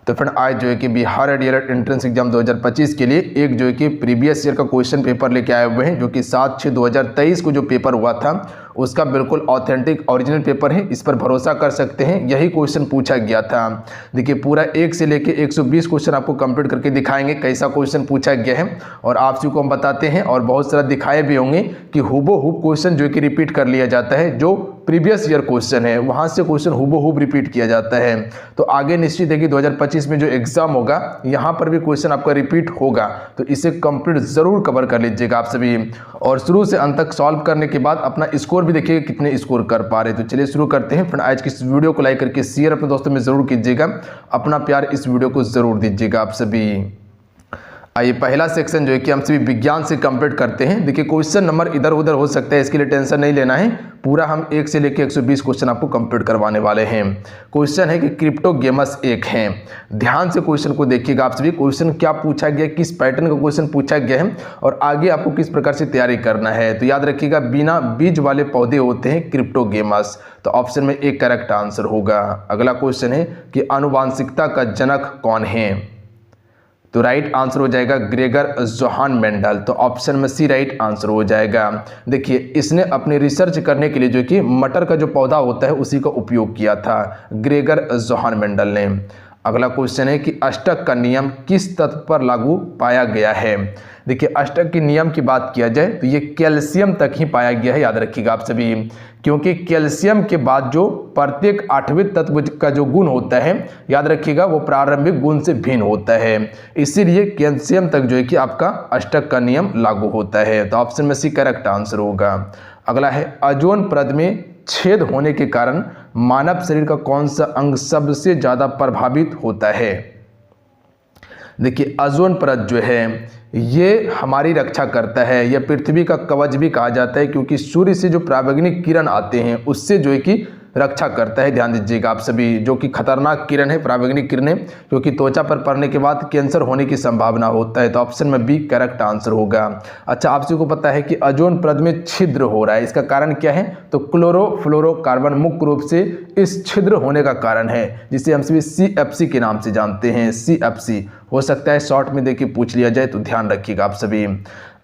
तो फ्रेंड आज जो है कि बिहार डीएलएड एंट्रेंस एग्जाम 2025 के लिए एक जो है कि प्रीवियस ईयर का क्वेश्चन पेपर लेके आए हुए हैं, जो कि 7/6/2023 को जो पेपर हुआ था उसका बिल्कुल ऑथेंटिक ओरिजिनल पेपर है। इस पर भरोसा कर सकते हैं, यही क्वेश्चन पूछा गया था। देखिए पूरा 1 से लेके 120 क्वेश्चन आपको कंप्लीट करके दिखाएंगे कैसा क्वेश्चन पूछा गया है, और आप सभी को हम बताते हैं और बहुत सारा दिखाए भी होंगे कि हूबहू क्वेश्चन जो कि रिपीट कर लिया जाता है। जो प्रीवियस ईयर क्वेश्चन है वहां से क्वेश्चन हूबहू रिपीट किया जाता है। तो आगे निश्चित है कि 2025 में जो एग्जाम होगा यहां पर भी क्वेश्चन आपका रिपीट होगा, तो इसे कंप्लीट जरूर कवर कर लीजिएगा आप सभी, और शुरू से अंत तक सॉल्व करने के बाद अपना स्कोर भी देखिएगा कितने स्कोर कर पा रहे। तो चलिए शुरू करते हैं। फ्रेंड आज की इस वीडियो को लाइक करके शेयर अपने दोस्तों में जरूर कीजिएगा, अपना प्यार इस वीडियो को जरूर दीजिएगा आप सभी। आइए पहला सेक्शन जो है कि हम सभी विज्ञान से कंप्लीट करते हैं। देखिए क्वेश्चन नंबर इधर उधर हो सकता है, इसके लिए टेंशन नहीं लेना है, पूरा हम 1 से लेकर 120 क्वेश्चन आपको कंप्लीट करवाने वाले हैं। क्वेश्चन है कि क्रिप्टोगेमस एक है। ध्यान से क्वेश्चन को देखिएगा आप सभी, क्वेश्चन क्या पूछा गया, किस पैटर्न का क्वेश्चन पूछा गया है और आगे आपको किस प्रकार से तैयारी करना है। तो याद रखिएगा बिना बीज वाले पौधे होते हैं क्रिप्टोगेमस, तो ऑप्शन में एक करेक्ट आंसर होगा। अगला क्वेश्चन है कि आनुवांशिकता का जनक कौन है, तो राइट आंसर हो जाएगा ग्रेगर जोहान मेंडल, तो ऑप्शन में सी राइट आंसर हो जाएगा। देखिए इसने अपनी रिसर्च करने के लिए जो कि मटर का जो पौधा होता है उसी का उपयोग किया था ग्रेगर जोहान मेंडल ने। अगला क्वेश्चन है कि अष्टक का नियम किस तत्व पर लागू पाया गया है। देखिए अष्टक के नियम की बात किया जाए तो ये कैल्शियम तक ही पाया गया है, याद रखिएगा आप सभी, क्योंकि कैल्शियम के बाद जो प्रत्येक 8वें तत्व का जो गुण होता है याद रखिएगा वो प्रारंभिक गुण से भिन्न होता है, इसीलिए कैल्शियम तक जो है कि आपका अष्टक का नियम लागू होता है। तो ऑप्शन में सी करेक्ट आंसर होगा। अगला है ओजोन परत में छेद होने के कारण मानव शरीर का कौन सा अंग सबसे ज्यादा प्रभावित होता है। देखिए ओजोन परत जो है ये हमारी रक्षा करता है, यह पृथ्वी का कवच भी कहा जाता है, क्योंकि सूर्य से जो पराबैंगनी किरण आते हैं उससे जो है कि रक्षा करता है। ध्यान दीजिएगा आप सभी, जो कि खतरनाक किरण है पराबैंगनी किरणें, क्योंकि त्वचा पर पड़ने के बाद कैंसर होने की संभावना होता है। तो ऑप्शन में बी करेक्ट आंसर होगा। अच्छा आप सभी को पता है कि ओजोन परत में छिद्र हो रहा है, इसका कारण क्या है, तो क्लोरोफ्लोरोकार्बन मुख्य रूप से इस छिद्र होने का कारण है, जिसे हम सभी CFC के नाम से जानते हैं। CFC हो सकता है शॉर्ट में देखिए पूछ लिया जाए, तो ध्यान रखिएगा आप सभी।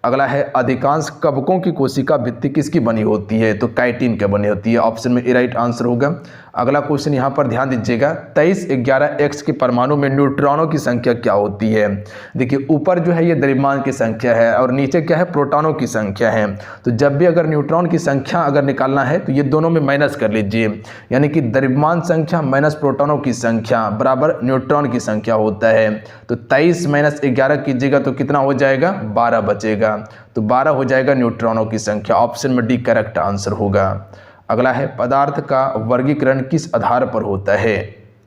अगला है अधिकांश कवकों की कोशिका भित्ति किसकी बनी होती है, तो काइटिन के बनी होती है, ऑप्शन में ए राइट आंसर होगा। अगला क्वेश्चन यहाँ पर ध्यान दीजिएगा 2311X के परमाणु में न्यूट्रॉनों की संख्या क्या होती है। देखिए ऊपर जो है ये द्रव्यमान की संख्या है और नीचे क्या है, प्रोटॉनों की संख्या है। तो जब भी अगर न्यूट्रॉन की संख्या अगर निकालना है तो ये दोनों में माइनस कर लीजिए, यानी कि द्रव्यमान संख्या माइनस प्रोटॉनों की संख्या बराबर न्यूट्रॉन की संख्या होता है। तो 23 - 11 कीजिएगा तो कितना हो जाएगा, 12 बचेगा, तो 12 हो जाएगा न्यूट्रॉनों की संख्या, ऑप्शन में डी करेक्ट आंसर होगा। अगला है पदार्थ का वर्गीकरण किस आधार पर होता है।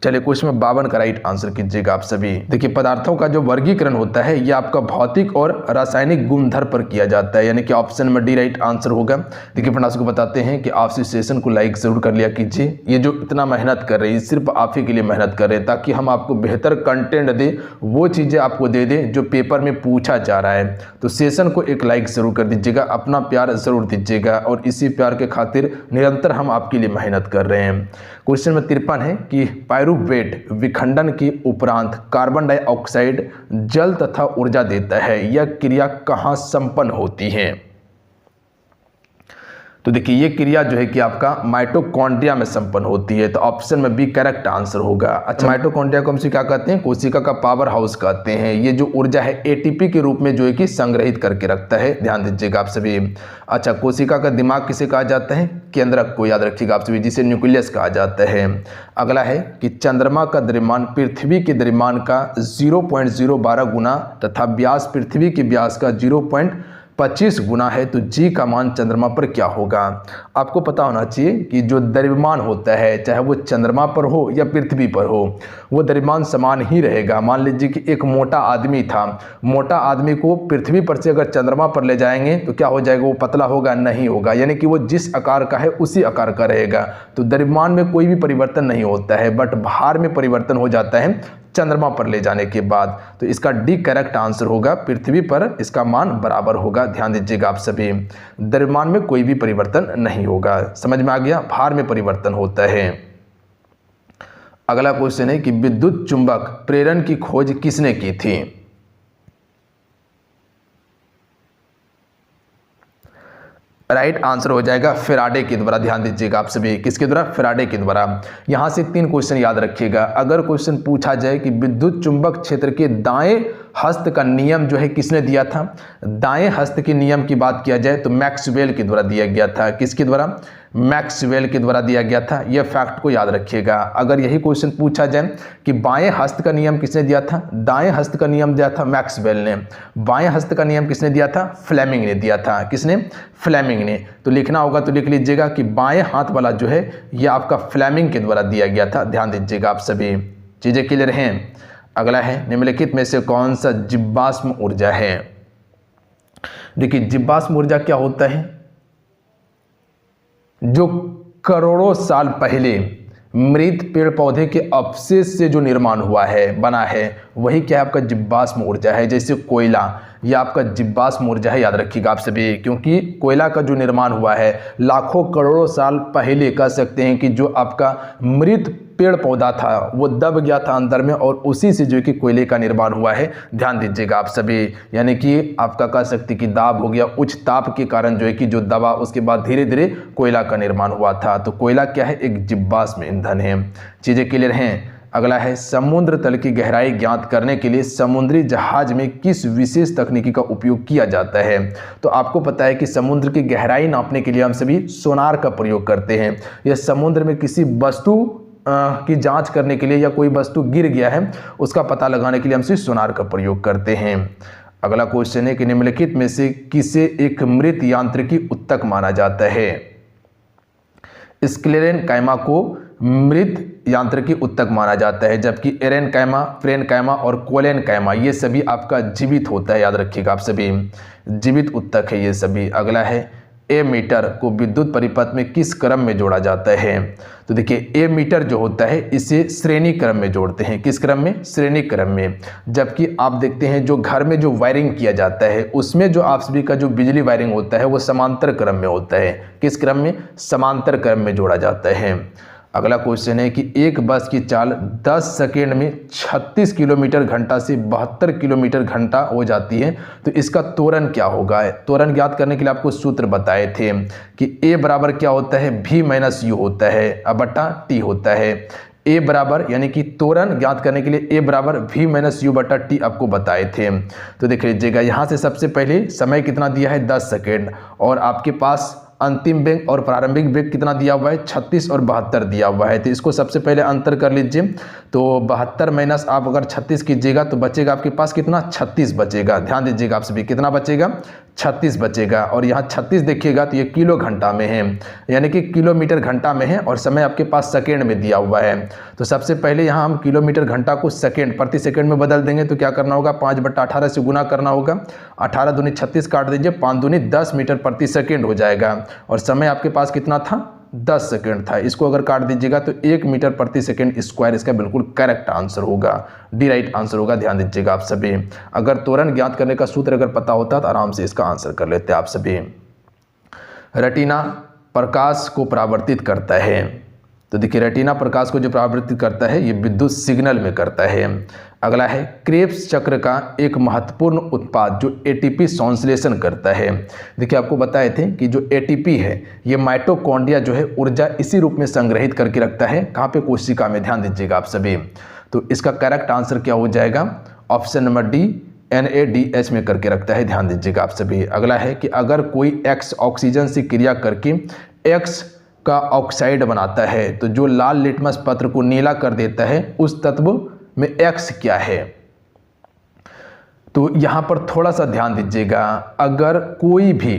चलिए क्वेश्चन में 52 का राइट आंसर कीजिएगा आप सभी। देखिए पदार्थों का जो वर्गीकरण होता है ये आपका भौतिक और रासायनिक गुणधर्म पर किया जाता है, यानी कि ऑप्शन में डी राइट आंसर होगा। देखिए फ्रेंड आपको बताते हैं कि आप इस सेशन को लाइक जरूर कर लिया कीजिए, ये जो इतना मेहनत कर रही है सिर्फ आप ही के लिए मेहनत कर रहे हैं, ताकि हम आपको बेहतर कंटेंट दे, वो चीज़ें आपको दे दें जो पेपर में पूछा जा रहा है। तो सेशन को एक लाइक जरूर कर दीजिएगा, अपना प्यार जरूर दीजिएगा, और इसी प्यार के खातिर निरंतर हम आपके लिए मेहनत कर रहे हैं। क्वेश्चन में 53 है कि पायरुवेट विखंडन के उपरांत कार्बन डाइऑक्साइड जल तथा ऊर्जा देता है, यह क्रिया कहाँ संपन्न होती है। तो देखिए ये क्रिया जो है कि आपका माइटोकॉन्ड्रिया में संपन्न होती है, तो ऑप्शन में बी करेक्ट आंसर होगा। अच्छा माइटोकॉन्ड्रिया को हम से क्या कहते हैं, कोशिका का पावर हाउस कहते हैं। ये जो ऊर्जा है ATP के रूप में जो है कि संग्रहित करके रखता है, ध्यान दीजिएगा आप सभी। अच्छा कोशिका का दिमाग किसे कहा जाता है, केंद्रक को याद रखिएगा आप सभी, जिसे न्यूक्लियस कहा जाता है। अगला है कि चंद्रमा का द्रव्यमान पृथ्वी के द्रव्यमान का 0.012 गुना तथा व्यास पृथ्वी के व्यास का 0.25 गुना है, तो जी का मान चंद्रमा पर क्या होगा। आपको पता होना चाहिए कि जो द्रव्यमान होता है चाहे वो चंद्रमा पर हो या पृथ्वी पर हो, वो द्रव्यमान समान ही रहेगा। मान लीजिए कि एक मोटा आदमी था, मोटा आदमी को पृथ्वी पर से अगर चंद्रमा पर ले जाएंगे तो क्या हो जाएगा, वो पतला होगा, नहीं होगा, यानी कि वो जिस आकार का है उसी आकार का रहेगा। तो द्रव्यमान में कोई भी परिवर्तन नहीं होता है, बट भार में परिवर्तन हो जाता है चंद्रमा पर ले जाने के बाद। तो इसका डी करेक्ट आंसर होगा, पृथ्वी पर इसका मान बराबर होगा। ध्यान दीजिएगा आप सभी, द्रव्यमान में कोई भी परिवर्तन नहीं होगा। समझ में आ गया, भार में परिवर्तन होता है। अगला क्वेश्चन है कि विद्युत चुंबक प्रेरण की खोज किसने की थी? राइट आंसर हो जाएगा फैराडे के द्वारा। ध्यान दीजिएगा आप सभी, किसके द्वारा? फैराडे के द्वारा। यहां से 3 क्वेश्चन याद रखिएगा। अगर क्वेश्चन पूछा जाए कि विद्युत चुंबक क्षेत्र के दाएं हस्त का नियम जो है किसने दिया था, दाएं हस्त के नियम की बात किया जाए तो मैक्सवेल के द्वारा दिया गया था। किसके द्वारा? मैक्सवेल के द्वारा दिया गया था। यह फैक्ट को याद रखिएगा। अगर यही क्वेश्चन पूछा जाए कि बाएं हस्त का नियम किसने दिया था, दाएं हस्त का नियम दिया था मैक्सवेल ने, बाएं हस्त का नियम किसने दिया था? फ्लेमिंग ने दिया था। किसने? फ्लेमिंग ने। तो लिखना होगा तो लिख लीजिएगा कि बाएं हाथ वाला जो है यह आपका फ्लेमिंग के द्वारा दिया गया था। ध्यान दीजिएगा आप सभी, चीजें क्लियर हैं। अगला है निम्नलिखित में से कौन सा जीवाश्म ऊर्जा है? देखिए जीवाश्म ऊर्जा क्या होता है? जो करोड़ों साल पहले मृत पेड़ पौधे के अवशेष से जो निर्माण हुआ है, बना है, वही क्या है? आपका जीवाश्म ऊर्जा है। जैसे कोयला, यह आपका जीवाश्म ऊर्जा है, याद रखिएगा आप सभी, क्योंकि कोयला का जो निर्माण हुआ है लाखों करोड़ों साल पहले, कह सकते हैं कि जो आपका मृत पेड़ पौधा था वो दब गया था अंदर में और उसी से जो कि कोयले का निर्माण हुआ है। ध्यान दीजिएगा आप सभी, यानी कि आपका कह सकते कि दाब हो गया, उच्च ताप के कारण जो है कि जो दबा, उसके बाद धीरे धीरे कोयला का निर्माण हुआ था। तो कोयला क्या है? एक जीवाश्म ईंधन है। चीजें क्लियर हैं। अगला है समुद्र तल की गहराई ज्ञात करने के लिए समुद्री जहाज में किस विशेष तकनीकी का उपयोग किया जाता है? तो आपको पता है कि समुद्र की गहराई नापने के लिए हम सभी सोनार का प्रयोग करते हैं। यह समुद्र में किसी वस्तु की जांच करने के लिए या कोई वस्तु गिर गया है उसका पता लगाने के लिए हम सिर्फ सोनार का प्रयोग करते हैं। अगला क्वेश्चन है कि निम्नलिखित में से किसे एक मृत यांत्रिकी उत्तक माना जाता है? स्क्लेरेनकाइमा को मृत यांत्रिकी उत्तक माना जाता है, जबकि एरेनकाइमा, फ्रेनकाइमा और कोलेनकाइमा ये सभी आपका जीवित होता है। याद रखिएगा आप सभी, जीवित उत्तक है ये सभी। अगला है एमीटर को विद्युत परिपथ में किस क्रम में जोड़ा जाता है? तो देखिए एमीटर जो होता है इसे श्रेणी क्रम में जोड़ते हैं। किस क्रम में? श्रेणी क्रम में। जबकि आप देखते हैं जो घर में जो वायरिंग किया जाता है उसमें जो आप सभी का जो बिजली वायरिंग होता है वो समांतर क्रम में होता है। किस क्रम में? समांतर क्रम में जोड़ा जाता है। अगला क्वेश्चन है कि एक बस की चाल 10 सेकेंड में 36 किलोमीटर घंटा से 72 किलोमीटर घंटा हो जाती है, तो इसका त्वरण क्या होगा? त्वरण ज्ञात करने के लिए आपको सूत्र बताए थे कि A बराबर क्या होता है? V माइनस यू होता है बटा T होता है। A बराबर यानी कि त्वरण ज्ञात करने के लिए A बराबर V माइनस यू बटा T आपको बताए थे। तो देख लीजिएगा यहाँ से सबसे पहले समय कितना दिया है? 10 सेकेंड, और आपके पास अंतिम वेग और प्रारंभिक वेग कितना दिया हुआ है? 36 और 72 दिया हुआ है। तो इसको सबसे पहले अंतर कर लीजिए। तो 72 माइनस आप अगर 36 कीजिएगा तो बचेगा आपके पास कितना? 36 बचेगा। ध्यान दीजिएगा आप सभी, कितना बचेगा? 36 बचेगा। और यहाँ 36 देखिएगा तो ये किलो घंटा में है, यानी कि किलोमीटर घंटा में है, और समय आपके पास सेकेंड में दिया हुआ है। तो सबसे पहले यहाँ हम किलोमीटर घंटा को सेकेंड, प्रति सेकेंड में बदल देंगे। तो क्या करना होगा? 5/18 से गुना करना होगा। 18 दूनी 36 काट दीजिए, 5 दूनी 10 मीटर प्रति सेकेंड हो जाएगा। और समय आपके पास कितना था? 10 सेकेंड था। इसको अगर काट दीजिएगा तो 1 मीटर प्रति सेकेंड स्क्वायर इसका बिल्कुल करेक्ट आंसर होगा, डी राइट आंसर होगा। ध्यान दीजिएगा आप सभी। अगर त्वरण ज्ञात करने का सूत्र अगर पता होता तो आराम से इसका आंसर कर लेते आप सभी। रेटिना प्रकाश को परावर्तित करता है। तो देखिए रेटिना प्रकाश को जो परावर्तित करता है ये विद्युत सिग्नल में करता है। अगला है क्रेब्स चक्र का एक महत्वपूर्ण उत्पाद जो एटीपी संश्लेषण करता है। देखिए आपको बताए थे कि जो एटीपी है ये माइटोकॉन्ड्रिया जो है ऊर्जा इसी रूप में संग्रहित करके रखता है। कहाँ पे? कोशिका में। ध्यान दीजिएगा आप सभी। तो इसका करेक्ट आंसर क्या हो जाएगा? ऑप्शन नंबर डी, NADH में करके रखता है। ध्यान दीजिएगा आप सभी। अगला है कि अगर कोई X ऑक्सीजन से क्रिया करके X का ऑक्साइड बनाता है तो जो लाल लिटमस पत्र को नीला कर देता है उस तत्व में X क्या है? तो यहां पर थोड़ा सा ध्यान दीजिएगा। अगर कोई भी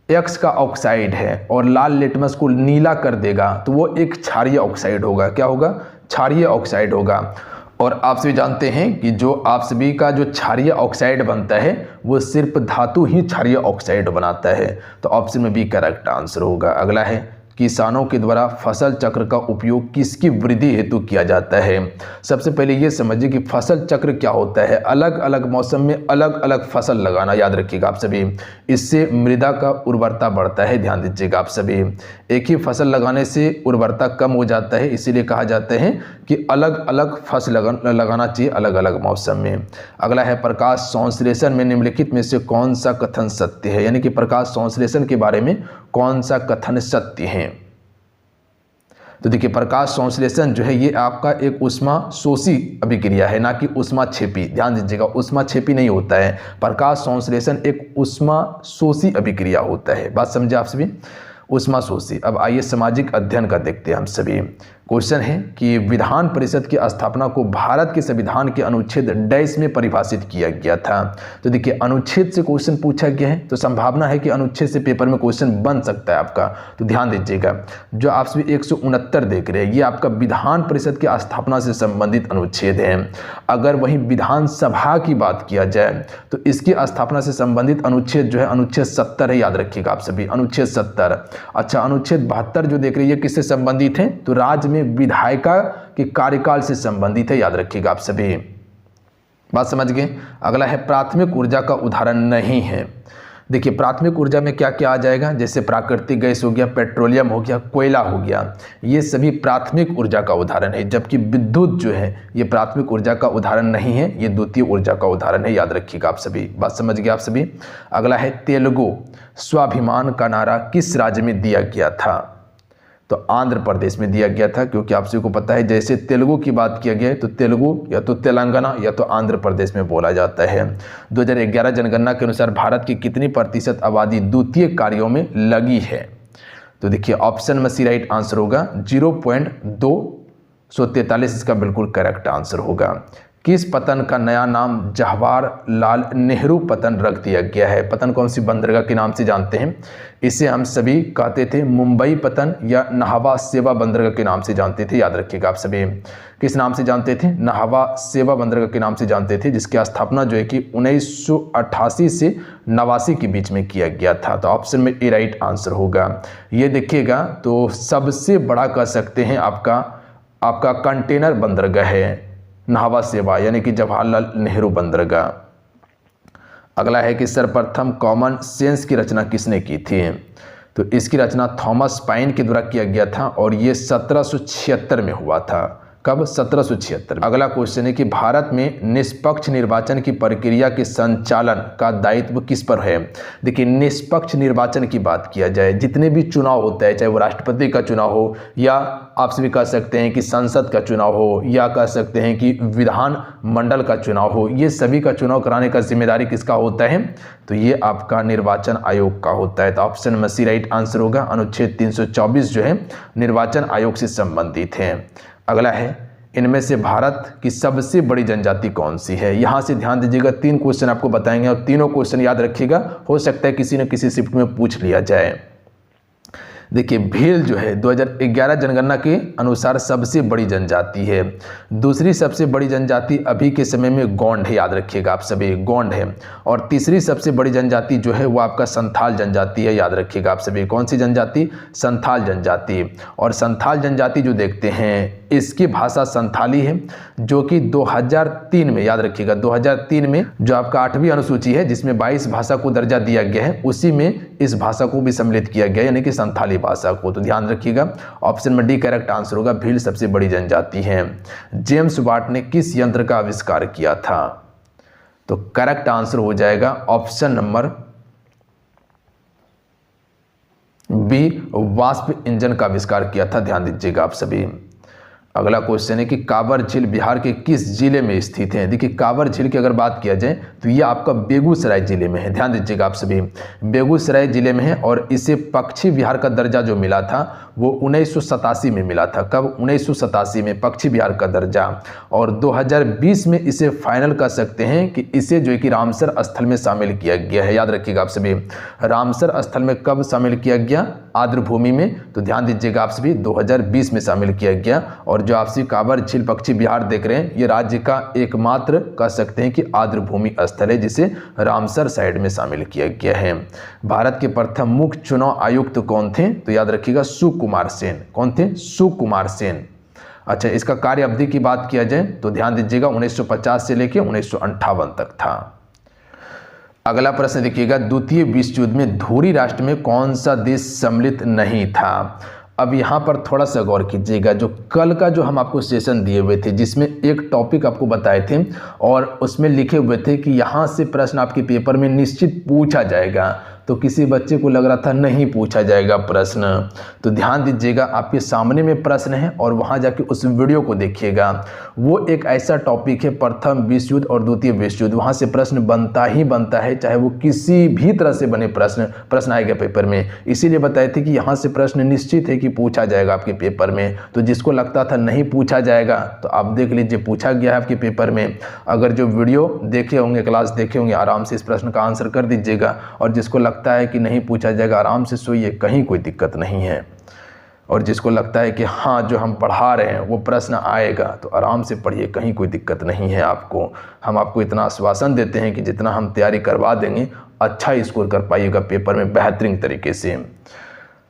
X का ऑक्साइड है और लाल लिटमस को नीला कर देगा तो वो एक क्षारीय ऑक्साइड होगा। क्या होगा? क्षारीय ऑक्साइड होगा। और आप सभी जानते हैं कि जो आप सभी का जो क्षारीय ऑक्साइड बनता है वो सिर्फ धातु ही क्षारीय ऑक्साइड बनाता है। तो ऑप्शन में बी करेक्ट आंसर होगा। अगला है किसानों के द्वारा फसल चक्र का उपयोग किसकी वृद्धि हेतु किया जाता है। सबसे पहले ये समझिए कि फसल चक्र क्या होता है। अलग अलग मौसम में अलग अलग फसल लगाना, याद रखिएगा आप सभी। इससे मृदा का उर्वरता बढ़ता है, ध्यान दीजिएगा आप सभी। एक ही फसल लगाने से उर्वरता कम हो जाता है, इसीलिए कहा जाता है कि अलग अलग फसल लगाना चाहिए अलग अलग मौसम में। अगला है प्रकाश संश्लेषण में निम्नलिखित में से कौन सा कथन सत्य है, यानी कि प्रकाश संश्लेषण के बारे में कौन सा कथन सत्य है। तो देखिए प्रकाश संश्लेषण जो है ये आपका एक ऊष्मा शोषी अभिक्रिया है, ना कि ऊष्मा छेपी। ध्यान दीजिएगा, ऊष्मा छेपी नहीं होता है, प्रकाश संश्लेषण एक ऊष्मा शोषी अभिक्रिया होता है। बात समझे आप सभी, ऊष्मा शोषी। अब आइए सामाजिक अध्ययन का देखते हैं हम सभी। क्वेश्चन है कि विधान परिषद की स्थापना को भारत के संविधान के अनुच्छेद डैश में परिभाषित किया गया था। तो देखिए अनुच्छेद से क्वेश्चन पूछा गया है, तो संभावना है कि अनुच्छेद से पेपर में क्वेश्चन बन सकता है आपका। तो ध्यान दीजिएगा, जो आप सभी 169 देख रहे हैं ये आपका विधान परिषद की स्थापना से संबंधित अनुच्छेद है। अगर वहीं विधानसभा की बात किया जाए तो इसकी स्थापना से संबंधित अनुच्छेद जो है अनुच्छेद 70 है, याद रखिएगा आप सभी, अनुच्छेद 70। अच्छा, अनुच्छेद 72 जो देख रहे हैं ये किससे संबंधित है, तो राज्य में विधायिका के कार्यकाल से संबंधित है, याद रखिएगा आप सभी। बात समझ गए। अगला है प्राथमिक ऊर्जा का उदाहरण नहीं है। देखिए प्राथमिक ऊर्जा में क्या क्या आ जाएगा, जैसे प्राकृतिक गैस हो गया, पेट्रोलियम हो गया, कोयला हो गया, ये सभी प्राथमिक ऊर्जा का उदाहरण है। जबकि विद्युत जो है ये प्राथमिक ऊर्जा का उदाहरण नहीं है, ये द्वितीय ऊर्जा का उदाहरण है, याद रखिएगा आप सभी। बात समझ गए आप सभी। अगला है तेलुगु स्वाभिमान का नारा किस राज्य में दिया गया था, तो आंध्र प्रदेश में दिया गया था। क्योंकि आप सभी को पता है जैसे तेलुगु की बात किया गया है तो तेलुगु या तो तेलंगाना या तो आंध्र प्रदेश में बोला जाता है। 2011 जनगणना के अनुसार भारत की कितनी प्रतिशत आबादी द्वितीय कार्यों में लगी है, तो देखिए ऑप्शन में सी राइट आंसर होगा 0.243, इसका बिल्कुल करेक्ट आंसर होगा। किस पतन का नया नाम जवाहरलाल नेहरू पतन रख दिया गया है। पतन कौन सी बंदरगाह के नाम से जानते हैं, इसे हम सभी कहते थे मुंबई पतन या नाहवा सेवा बंदरगाह के नाम से जानते थे, याद रखिएगा आप सभी। किस नाम से जानते थे, नाहवा सेवा बंदरगाह के नाम से जानते थे, जिसकी स्थापना जो है कि 1988 से 89 के बीच में किया गया था। तो ऑप्शन में ए राइट आंसर होगा। ये देखिएगा तो सबसे बड़ा कह सकते हैं आपका कंटेनर बंदरगाह है नाहवा सेवा, यानी कि जवाहरलाल नेहरू बंदरगाह। अगला है कि सर्वप्रथम कॉमन सेंस की रचना किसने की थी, तो इसकी रचना थॉमस पाइन के द्वारा किया गया था और ये 1776 में हुआ था। कब, 1776। अगला क्वेश्चन है कि भारत में निष्पक्ष निर्वाचन की प्रक्रिया के संचालन का दायित्व किस पर है। देखिए निष्पक्ष निर्वाचन की बात किया जाए, जितने भी चुनाव होता है, चाहे वो राष्ट्रपति का चुनाव हो या आप सभी कह सकते हैं कि संसद का चुनाव हो या कह सकते हैं कि विधान मंडल का चुनाव हो, ये सभी का चुनाव कराने का जिम्मेदारी किसका होता है, तो ये आपका निर्वाचन आयोग का होता है। तो ऑप्शन में सी राइट आंसर होगा। अनुच्छेद 324 जो है निर्वाचन आयोग से संबंधित है। अगला है इनमें से भारत की सबसे बड़ी जनजाति कौन सी है। यहां से ध्यान दीजिएगा, 3 क्वेश्चन आपको बताएंगे और तीनों क्वेश्चन याद रखिएगा, हो सकता है किसी न किसी शिफ्ट में पूछ लिया जाए। देखिए भील जो है 2011 जनगणना के अनुसार सबसे बड़ी जनजाति है। दूसरी सबसे बड़ी जनजाति अभी के समय में गोंड है, याद रखिएगा आप सभी, गोंड है। और तीसरी सबसे बड़ी जनजाति जो है वो आपका संथाल जनजाति है, याद रखिएगा आप सभी। कौन सी जनजाति, संथाल जनजाति। और संथाल जनजाति जो देखते हैं इसकी भाषा संथाली है, जो कि 2003 में, याद रखिएगा 2003 में जो आपका 8वीं अनुसूची है जिसमें 22 भाषा को दर्जा दिया गया है, उसी में इस भाषा को भी सम्मिलित किया गया, यानी कि संथाली भाषा को। तो ध्यान रखिएगा ऑप्शन में डी करेक्ट आंसर होगा, भील सबसे बड़ी जनजाति है। जेम्स वाट ने किस यंत्र का आविष्कार किया था, तो करेक्ट आंसर हो जाएगा ऑप्शन नंबर बी, वाष्प इंजन का आविष्कार किया था। ध्यान दीजिएगा आप सभी। अगला क्वेश्चन है कि कांवर झील बिहार के किस जिले में स्थित है। देखिए कांवर झील की अगर बात किया जाए तो ये आपका बेगूसराय जिले में है। ध्यान दीजिएगा आप सभी, बेगूसराय जिले में है और इसे पक्षी विहार का दर्जा जो मिला था वो 1987 में मिला था। कब, 1987 में पक्षी विहार का दर्जा। और 2020 में इसे फाइनल कर सकते हैं कि इसे जो है कि रामसर स्थल में शामिल किया गया है। याद रखिएगा आप सभी, रामसर स्थल में कब शामिल किया गया, आर्द्र भूमि में। तो ध्यान दीजिएगा आप सभी 2020 में शामिल किया गया और और जो आपसी कांवर झील पक्षी विहार देख रहे हैं, ये राज्य का एकमात्र कह सकते हैं कि आर्द्रभूमि स्थल है जिसे रामसर साइट में शामिल किया गया है। भारत के प्रथम मुख्य चुनाव आयुक्त कौन थे? तो याद रखिएगा सुकुमार सेन। कौन थे? सुकुमार सेन। अच्छा, इसका कार्य अवधि की बात किया जाए तो ध्यान दीजिएगा 1950 से लेकर 1958 तक था। अगला प्रश्न देखिएगा, द्वितीय विश्व युद्ध में धुरी राष्ट्र में कौन सा देश सम्मिलित नहीं था? अब यहाँ पर थोड़ा सा गौर कीजिएगा, जो कल का जो हम आपको सेशन दिए हुए थे जिसमें एक टॉपिक आपको बताए थे और उसमें लिखे हुए थे कि यहाँ से प्रश्न आपके पेपर में निश्चित पूछा जाएगा, तो किसी बच्चे को लग रहा था नहीं पूछा जाएगा प्रश्न। तो ध्यान दीजिएगा, आपके सामने में प्रश्न है और वहाँ जाके उस वीडियो को देखिएगा। वो एक ऐसा टॉपिक है, प्रथम विश्व युद्ध और द्वितीय विश्व युद्ध, वहाँ से प्रश्न बनता ही बनता है, चाहे वो किसी भी तरह से बने प्रश्न आएगा पेपर में। इसीलिए बताए थे कि यहाँ से प्रश्न निश्चित है कि पूछा जाएगा आपके पेपर में। तो जिसको लगता था नहीं पूछा जाएगा तो आप देख लीजिए पूछा गया है आपके पेपर में। अगर जो वीडियो देखे होंगे, क्लास देखे होंगे, आराम से इस प्रश्न का आंसर कर दीजिएगा। और जिसको लगता है कि नहीं पूछा जाएगा, आराम से सोइए, कहीं कोई दिक्कत नहीं है। और जिसको लगता है कि हाँ जो हम पढ़ा रहे हैं वो प्रश्न आएगा, तो आराम से पढ़िए, कहीं कोई दिक्कत नहीं है आपको। हम आपको इतना आश्वासन देते हैं कि जितना हम तैयारी करवा देंगे अच्छा स्कोर कर पाइएगा पेपर में बेहतरीन तरीके से।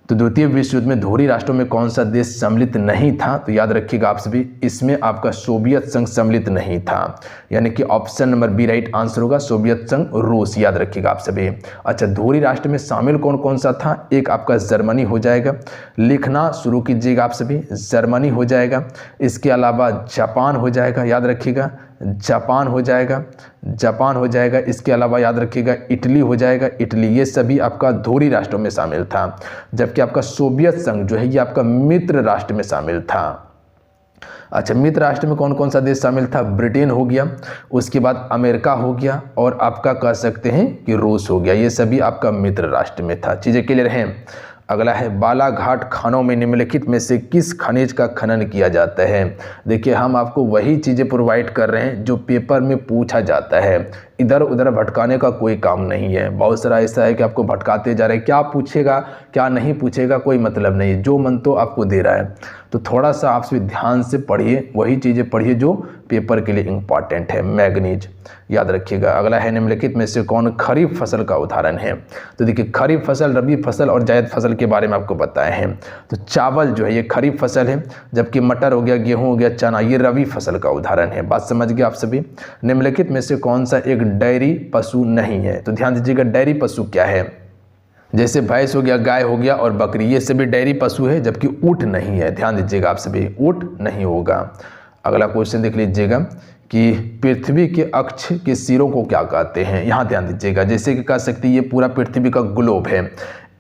तो द्वितीय विश्व युद्ध में धुरी राष्ट्रों में कौन सा देश सम्मिलित नहीं था? तो याद रखिएगा आप सभी, इसमें आपका सोवियत संघ सम्मिलित नहीं था, यानी कि option number B right answer होगा, सोवियत संघ, रूस। याद रखिएगा आप सभी। अच्छा, धुरी राष्ट्र में शामिल कौन कौन सा था? एक आपका जर्मनी हो जाएगा, लिखना शुरू कीजिएगा आप सभी, जर्मनी हो जाएगा। इसके अलावा जापान हो जाएगा, याद रखिएगा, जापान हो जाएगा, जापान हो जाएगा। इसके अलावा याद रखिएगा इटली हो जाएगा, इटली। ये सभी आपका धुरी राष्ट्रों में शामिल था। जबकि आपका सोवियत संघ जो है ये आपका मित्र राष्ट्र में शामिल था। अच्छा, मित्र राष्ट्र में कौन कौन सा देश शामिल था? ब्रिटेन हो गया, उसके बाद अमेरिका हो गया और आपका कह सकते हैं कि रूस हो गया। ये सभी आपका मित्र राष्ट्र में था। चीज़ें क्लियर हैं? अगला है, बालाघाट खानों में निम्नलिखित में से किस खनिज का खनन किया जाता है? देखिए, हम आपको वही चीज़ें प्रोवाइड कर रहे हैं जो पेपर में पूछा जाता है। इधर उधर भटकाने का कोई काम नहीं है। बहुत सारा ऐसा है कि आपको भटकाते जा रहे हैं, क्या पूछेगा क्या नहीं पूछेगा कोई मतलब नहीं, जो मन तो आपको दे रहा है। तो थोड़ा सा आप ध्यान से पढ़िए, वही चीज़ें पढ़िए जो पेपर के लिए इम्पॉर्टेंट है। मैग्नीज याद रखिएगा। अगला है, निम्नलिखित में से कौन खरीफ फसल का उदाहरण है? तो देखिए, खरीफ फसल, रबी फसल और जायद फसल के बारे में आपको बताए हैं। तो चावल जो है ये खरीफ फसल है, जबकि मटर हो गया, गेहूं हो गया, चना, ये रबी फसल का उदाहरण है। बात समझ गए आप सभी? निम्नलिखित में से कौन सा एक डेयरी पशु नहीं है? तो ध्यान दीजिएगा, डेयरी पशु क्या है? जैसे भैंस हो गया, गाय हो गया और बकरी, ये सभी डेयरी पशु है, जबकि ऊँट नहीं है। ध्यान दीजिएगा आप सभी, ऊँट नहीं होगा। अगला क्वेश्चन देख लीजिएगा कि पृथ्वी के अक्ष के सिरों को क्या कहते हैं? यहाँ ध्यान दीजिएगा, जैसे कि कह सकते हैं ये पूरा पृथ्वी का ग्लोब है,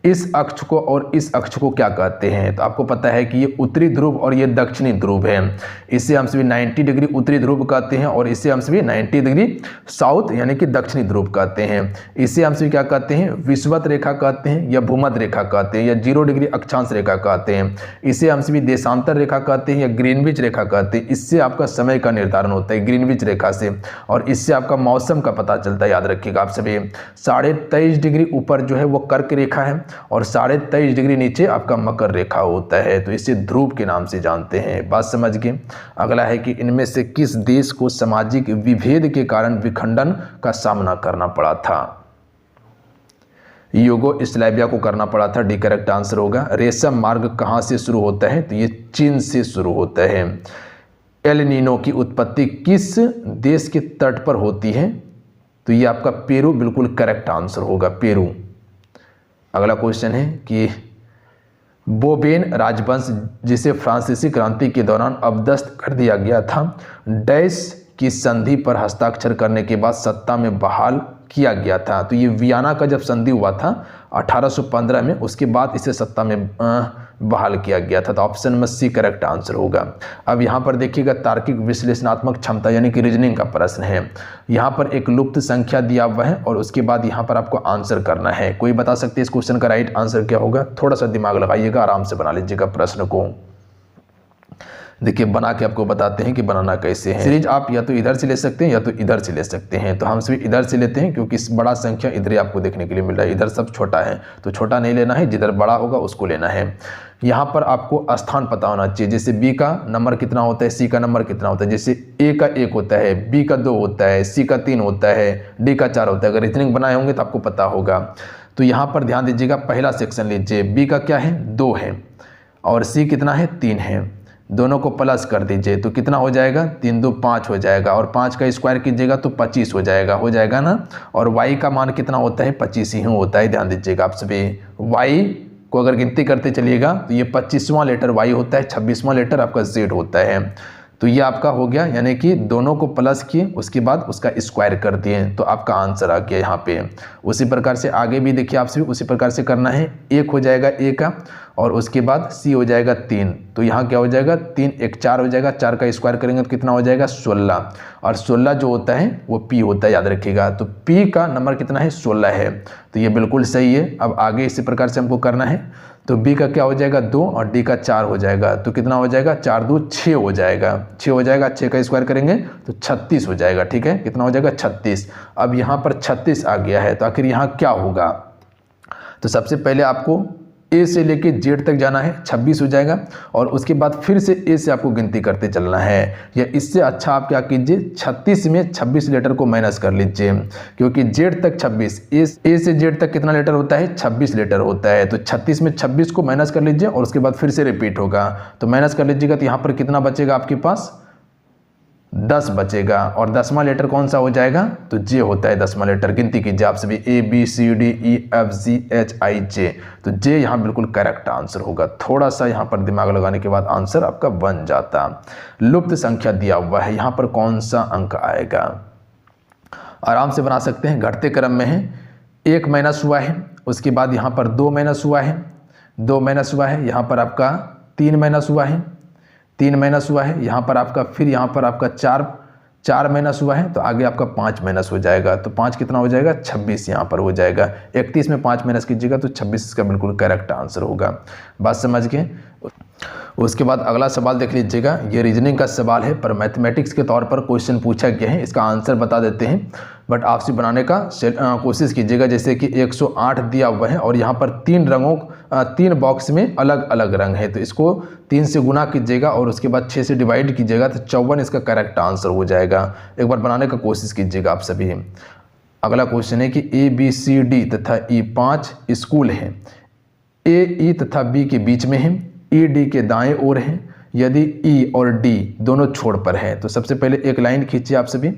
इस अक्ष को और इस अक्ष को क्या कहते हैं? तो आपको पता है कि ये उत्तरी ध्रुव और ये दक्षिणी ध्रुव है। इसे हम सभी 90 डिग्री उत्तरी ध्रुव कहते हैं और इसे हम सभी 90 डिग्री साउथ यानी कि दक्षिणी ध्रुव कहते हैं। इसे हम सभी क्या कहते हैं? विषुवत रेखा कहते हैं या भूमध्य रेखा कहते हैं या 0 डिग्री अक्षांश रेखा कहते हैं। इसे हम सभी देशांतर रेखा कहते हैं या ग्रीनविच रेखा कहते हैं। इससे आपका समय का निर्धारण होता है ग्रीनविच रेखा से, और इससे आपका मौसम का पता चलता है। याद रखिएगा आप सभी, 23.5 डिग्री ऊपर जो है वो कर्क रेखा है और 23.5 डिग्री नीचे आपका मकर रेखा होता है, तो इसे ध्रुव के नाम से जानते हैं। बात समझ गए? अगला है कि इनमें से किस देश को सामाजिक विभेद के कारण विखंडन का सामना करना पड़ा था? यूगोस्लाविया को करना पड़ा था, डी करेक्ट आंसर होगा। रेशम मार्ग कहाँ से शुरू होता है? तो ये चीन से शुरू होता है। एल नीनो की उत्पत्ति किस देश के तट पर होती है? तो ये आपका पेरू बिल्कुल करेक्ट आंसर होगा, पेरू। अगला क्वेश्चन है कि बोबेन राजवंश जिसे फ्रांसीसी क्रांति के दौरान अपदस्थ कर दिया गया था, डैश की संधि पर हस्ताक्षर करने के बाद सत्ता में बहाल किया गया था? तो ये वियना का जब संधि हुआ था 1815 में, उसके बाद इसे सत्ता में बहाल किया गया था। तो ऑप्शन में सी करेक्ट आंसर होगा। अब यहाँ पर देखिएगा, तार्किक विश्लेषणात्मक क्षमता यानी कि रीजनिंग का प्रश्न है। यहाँ पर एक लुप्त संख्या दिया हुआ है और उसके बाद यहाँ पर आपको आंसर करना है। कोई बता सकते हैं इस क्वेश्चन का राइट आंसर क्या होगा? थोड़ा सा दिमाग लगाइएगा, आराम से बना लीजिएगा प्रश्न को। देखिए बना के आपको बताते हैं कि बनाना कैसे है। सीरीज आप या तो इधर से ले सकते हैं या तो इधर से ले सकते हैं। तो हम सिर्फ इधर से लेते हैं क्योंकि बड़ा संख्या इधर ही आपको देखने के लिए मिल रहा है, इधर सब छोटा है तो छोटा नहीं लेना है, जिधर बड़ा होगा उसको लेना है। यहाँ पर आपको स्थान पता होना चाहिए, जैसे बी का नंबर कितना होता है, सी का नंबर कितना होता है। जैसे ए का 1 होता है, बी का 2 होता है, सी का 3 होता है, डी का 4 होता है। अगर रीजनिंग बनाए होंगे तो आपको पता होगा। तो यहाँ पर ध्यान दीजिएगा, पहला सेक्शन लीजिए, बी का क्या है 2 है और सी कितना है 3 है, दोनों को प्लस कर दीजिए तो कितना हो जाएगा 3 2 5 हो जाएगा, और 5 का स्क्वायर कीजिएगा तो 25 हो जाएगा ना। और y का मान कितना होता है 25 ही होता है, ध्यान दीजिएगा आप सभी। y को अगर गिनती करते चलिएगा तो ये 25वां लेटर y होता है, 26वां लेटर आपका z होता है। तो ये आपका हो गया, यानी कि दोनों को प्लस किए उसके बाद उसका स्क्वायर कर दिए तो आपका आंसर आ गया यहाँ पे। उसी प्रकार से आगे भी देखिए आपसे उसी प्रकार से करना है। 1 हो जाएगा a का और उसके बाद c हो जाएगा 3, तो यहाँ क्या हो जाएगा 3 1 4 हो जाएगा, 4 का स्क्वायर करेंगे तो कितना हो जाएगा 16, और 16 जो होता है वो p होता है, याद रखिएगा। तो p का नंबर कितना है 16 है, तो ये बिल्कुल सही है। अब आगे इसी प्रकार से हमको करना है। तो b का क्या हो जाएगा 2 और d का 4 हो जाएगा, तो कितना हो जाएगा 4 2 6 हो जाएगा, 6 हो जाएगा। 6 का स्क्वायर करेंगे तो 36 हो जाएगा, ठीक है, कितना हो जाएगा 36। अब यहाँ पर 36 आ गया है, तो आखिर यहाँ क्या होगा। तो सबसे पहले आपको ए से लेके जेड तक जाना है, 26 हो जाएगा, और उसके बाद फिर से ए से आपको गिनती करते चलना है। या इससे अच्छा आप क्या कीजिए 36 में 26 लेटर को माइनस कर लीजिए, क्योंकि जेड तक 26, ए से जेड तक कितना लेटर होता है 26 लेटर होता है। तो 36 में 26 को माइनस कर लीजिए और उसके बाद फिर से रिपीट होगा, तो माइनस कर लीजिएगा तो यहाँ पर कितना बचेगा आपके पास 10 बचेगा। और 10वां लेटर कौन सा हो जाएगा, तो जे होता है 10वां लेटर। गिनती कीजिए आप सभी A B C D E F G H I J, तो जे यहाँ बिल्कुल करेक्ट आंसर होगा। थोड़ा सा यहाँ पर दिमाग लगाने के बाद आंसर आपका बन जाता। लुप्त संख्या दिया हुआ है, यहाँ पर कौन सा अंक आएगा, आराम से बना सकते हैं। घटते क्रम में है, 1 माइनस हुआ है, उसके बाद यहाँ पर 2 माइनस हुआ है, 2 माइनस हुआ है, यहाँ पर आपका 3 माइनस हुआ है, 3 माइनस हुआ है, यहाँ पर आपका फिर यहाँ पर आपका 4 माइनस हुआ है, तो आगे आपका 5 माइनस हो जाएगा। तो 5 कितना हो जाएगा 26 यहाँ पर हो जाएगा। 31 में 5 माइनस कीजिएगा तो 26 इसका बिल्कुल करेक्ट आंसर होगा। बात समझ गए। उसके बाद अगला सवाल देख लीजिएगा, ये रीजनिंग का सवाल है पर मैथमेटिक्स के तौर पर क्वेश्चन पूछा गया है, इसका आंसर बता देते हैं बट आपसे बनाने का कोशिश कीजिएगा। जैसे कि 108 दिया हुआ है और यहाँ पर 3 बॉक्स में अलग अलग रंग है, तो इसको 3 से गुना कीजिएगा और उसके बाद 6 से डिवाइड कीजिएगा तो 54 इसका करेक्ट आंसर हो जाएगा। एक बार बनाने का कोशिश कीजिएगा आप सभी। अगला क्वेश्चन है कि ABCD तथा E5 स्कूल हैं, AE तथा B के बीच में है, ED के दाएं ओर है, यदि E और D दोनों छोर पर है। तो सबसे पहले एक लाइन खींचिए आप सभी,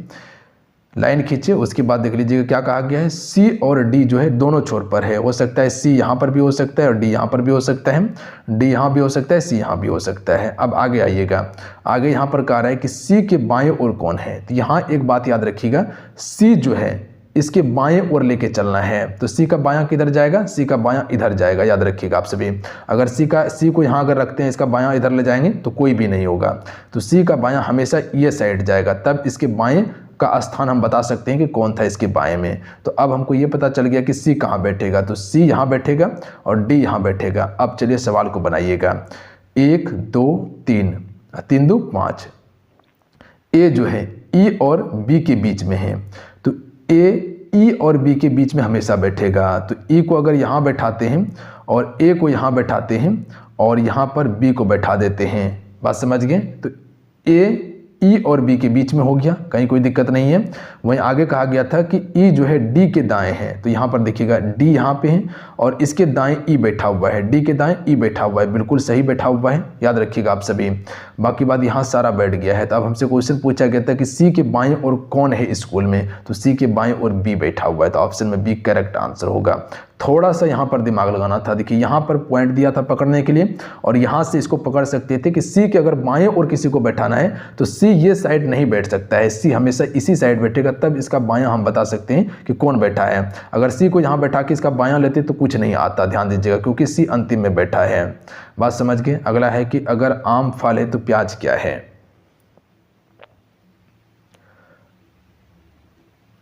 लाइन खींचिए, उसके बाद देख लीजिएगा क्या कहा गया है, C और D जो है दोनों छोर पर है। हो सकता है C यहाँ पर भी हो सकता है और D यहाँ पर भी हो सकता है, D यहाँ भी हो सकता है, C यहाँ भी हो सकता है। अब आगे आइएगा, आगे यहाँ पर कह रहा है कि C के बाएं ओर कौन है। तो यहाँ एक बात याद रखिएगा, C जो है इसके बाएं ओर लेके चलना है। तो C का बायां किधर जाएगा, C का बायां इधर जाएगा, याद रखिएगा आप सभी। अगर C को यहाँ अगर रखते हैं, इसका बायां इधर ले जाएंगे तो कोई भी नहीं होगा। तो C का बायां हमेशा ये साइड जाएगा, तब इसके बाएं का स्थान हम बता सकते हैं कि कौन था इसके बाएं में। तो अब हमको ये पता चल गया कि C कहाँ बैठेगा, तो C यहाँ बैठेगा और D यहाँ बैठेगा। अब चलिए सवाल को बनाइएगा। 1 2 3 3 2 5, A जो है E और B के बीच में है, तो A E और B के बीच में हमेशा बैठेगा। तो E को अगर यहाँ बैठाते हैं और A को यहाँ बैठाते हैं और यहाँ पर B को बैठा देते हैं, बात समझ गए। तो A E और B के बीच में हो गया, कहीं कोई दिक्कत नहीं है। वहीं आगे कहा गया था कि E जो है D के दाएं है, तो यहाँ पर देखिएगा D यहाँ पे है और इसके दाएं E बैठा हुआ है, D के दाएं E बैठा हुआ है, बिल्कुल सही बैठा हुआ है, याद रखिएगा आप सभी। बाकी बात यहाँ सारा बैठ गया है। तो अब हमसे क्वेश्चन पूछा गया था कि C के बाएं ओर कौन है स्कूल में, तो C के बाएं ओर B बैठा हुआ है, तो ऑप्शन में B करेक्ट आंसर होगा। थोड़ा सा यहाँ पर दिमाग लगाना था। देखिए यहाँ पर पॉइंट दिया था पकड़ने के लिए और यहाँ से इसको पकड़ सकते थे कि C के अगर बाएं ओर किसी को बैठाना है तो C ये साइड नहीं बैठ सकता है, C हमेशा इसी साइड बैठेगा, तब इसका बायां हम बता सकते हैं कि कौन बैठा है। अगर C को यहाँ बैठा के इसका बायां लेते तो कुछ नहीं आता, ध्यान दीजिएगा, क्योंकि C अंतिम में बैठा है। बात समझ गए। अगला है कि अगर आम फल है तो प्याज क्या है।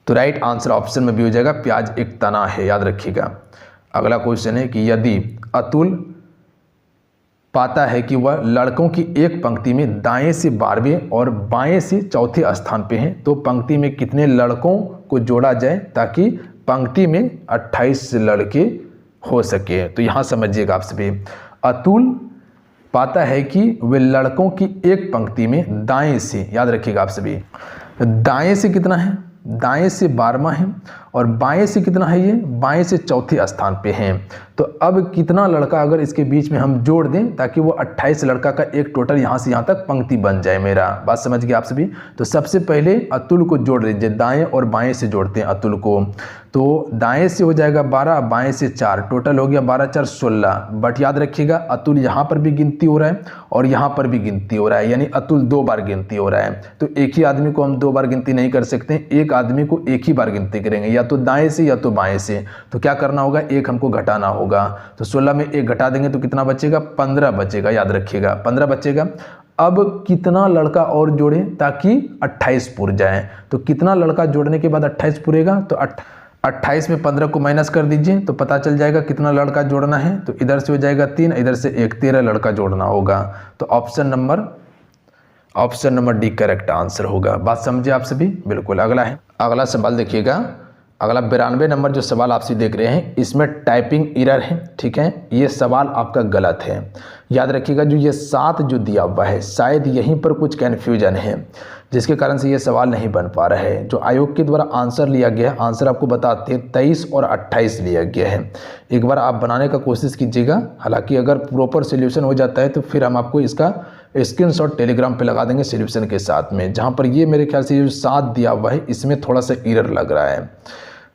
तो राइट आंसर ऑप्शन में भी हो जाएगा, प्याज एक तना है, याद रखिएगा। अगला क्वेश्चन है कि यदि अतुल पाता है कि वह लड़कों की एक पंक्ति में दाएं से 12वें और बाएं से चौथे स्थान पे हैं, तो पंक्ति में कितने लड़कों को जोड़ा जाए ताकि पंक्ति में 28 लड़के हो सके। तो यहाँ समझिएगा आप सभी, अतुल पाता है कि वे लड़कों की एक पंक्ति में दाएं से, याद रखिएगा आप सभी, दाएं से कितना है, दाएं से 12वां है और बाएं से कितना है, ये बाएं से चौथे स्थान पे हैं। तो अब कितना लड़का अगर इसके बीच में हम जोड़ दें ताकि वो 28 लड़का का एक टोटल यहाँ से यहाँ तक पंक्ति बन जाए। मेरा बात समझ गए आप सभी। तो सबसे पहले अतुल को जोड़ लीजिए, दाएं और बाएं से जोड़ते हैं अतुल को। तो दाएं से हो जाएगा 12, बाएं से 4, टोटल हो गया 12 4 16। बट याद रखिएगा अतुल यहाँ पर भी गिनती हो रहा है और यहाँ पर भी गिनती हो रहा है, यानी अतुल 2 बार गिनती हो रहा है। तो एक ही आदमी को हम 2 बार गिनती नहीं कर सकते, एक आदमी को एक ही बार गिनती करेंगे, या तो दाएं से या तो बाएं से। तो क्या करना होगा, एक हमको घटाना होगा। तो 16 में एक घटा देंगे तो कितना बचेगा, 15 बचेगा, याद रखिएगा 15 बचेगा। अब कितना लड़का और जोड़े ताकि 28 पूर जाए। तो कितना लड़का जोड़ने के बाद 28 पूरेगा, तो 28 में 15 को माइनस कर दीजिए तो पता चल जाएगा कितना लड़का जोड़ना है। तो इधर से हो जाएगा 3, इधर से 1, 13 लड़का जोड़ना होगा। तो option number D correct answer होगा। बात समझे आप सभी, बिल्कुल। अगला सवाल देखिएगा, अगला 92 नंबर जो सवाल आपसे देख रहे हैं, इसमें टाइपिंग एरर है, ठीक है। ये सवाल आपका गलत है, याद रखिएगा। जो ये 7 जो दिया हुआ है, शायद यहीं पर कुछ कन्फ्यूजन है जिसके कारण से ये सवाल नहीं बन पा रहा है। जो आयोग के द्वारा आंसर लिया गया है, आंसर आपको बताते हैं 23 और 28 लिया गया है। एक बार आप बनाने का कोशिश कीजिएगा, हालांकि अगर प्रॉपर सोल्यूशन हो जाता है तो फिर हम आपको इसका स्क्रीनशॉट टेलीग्राम पे लगा देंगे सोल्यूशन के साथ में। जहाँ पर ये मेरे ख्याल से जो 7 दिया हुआ है इसमें थोड़ा सा एरर लग रहा है,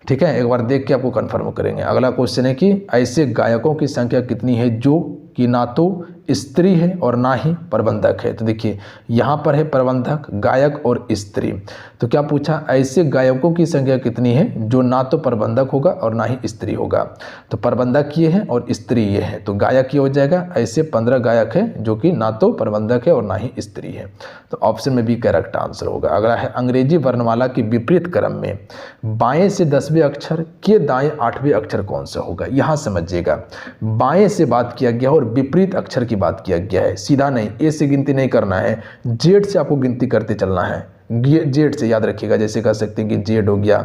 ठीक है। एक बार देख के आपको कंफर्म करेंगे। अगला क्वेश्चन है कि ऐसे गायकों की संख्या कितनी है जो कि ना तो स्त्री है और ना ही प्रबंधक है। तो देखिए यहाँ पर है प्रबंधक, गायक और स्त्री। तो क्या पूछा, ऐसे गायकों की संख्या कितनी है जो ना तो प्रबंधक होगा और ना ही स्त्री होगा। तो प्रबंधक ये है और स्त्री ये है, तो गायक ये हो जाएगा। ऐसे 15 गायक है जो कि ना तो प्रबंधक है और ना ही स्त्री है। तो ऑप्शन में भी करेक्ट आंसर होगा। अगला है अंग्रेजी वर्णमाला के विपरीत क्रम में बाएं से 10वें अक्षर के दाएं 8वें अक्षर कौन सा होगा। यहाँ समझिएगा, बाएं से बात किया गया और विपरीत अक्षर की बात किया गया है, सीधा नहीं, ए से गिनती नहीं करना है, जेड से आपको गिनती करते चलना है। जेड से याद रखिएगा, जैसे कह सकते हैं कि जेड हो गया,